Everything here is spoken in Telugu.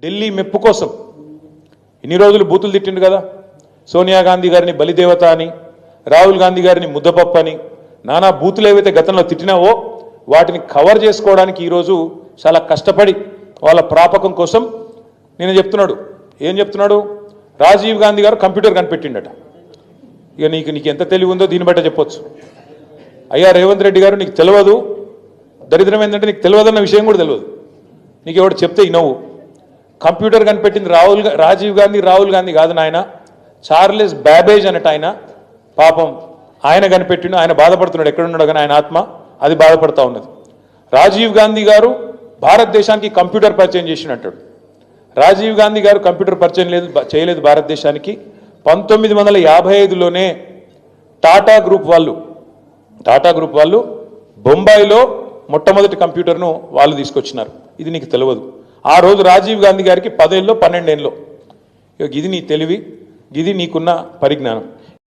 ఢిల్లీ మెప్పు కోసం ఇన్ని రోజులు బూతులు తిట్టిండు కదా. సోనియా గాంధీ గారిని బలిదేవత అని, రాహుల్ గాంధీ గారిని ముద్దపప్పు అని, నానా బూతులు ఏవైతే గతంలో తిట్టినావో వాటిని కవర్ చేసుకోవడానికి ఈరోజు చాలా కష్టపడి వాళ్ళ ప్రాపకం కోసం నేను చెప్తున్నాడు. ఏం చెప్తున్నాడు? రాజీవ్ గాంధీ గారు కంప్యూటర్ కనిపెట్టిండట. ఇక నీకు ఎంత తెలివి ఉందో దీన్ని బట్టే చెప్పొచ్చు. అయ్యా రేవంత్ రెడ్డి గారు, నీకు తెలియదు. దరిద్రం ఏంటంటే నీకు తెలియదన్న విషయం కూడా తెలియదు. నీకు ఎవడు చెప్తే ఇనవు. కంప్యూటర్ కనిపెట్టింది రాజీవ్ గాంధీ, రాహుల్ గాంధీ కాదు నాయన, చార్లెస్ బ్యాబేజ్ అన్నట్టు ఆయన. పాపం ఆయన కనిపెట్టిండు. ఆయన బాధపడుతున్నాడు, ఎక్కడున్నాడు కానీ ఆయన ఆత్మ అది బాధపడతా ఉన్నది. రాజీవ్ గాంధీ గారు భారతదేశానికి కంప్యూటర్ పరిచయం చేసినట్టాడు. రాజీవ్ గాంధీ గారు కంప్యూటర్ పరిచయం చేయలేదు భారతదేశానికి. 1955లోనే టాటా గ్రూప్ వాళ్ళు బొంబాయిలో మొట్టమొదటి కంప్యూటర్ను వాళ్ళు తీసుకొచ్చినారు. ఇది నీకు తెలియదు. ఆ రోజు రాజీవ్ గాంధీ గారికి 10 ఏళ్ళలో 12 ఏళ్ళలో. ఇది నీ తెలివి, ఇది నీకున్న పరిజ్ఞానం.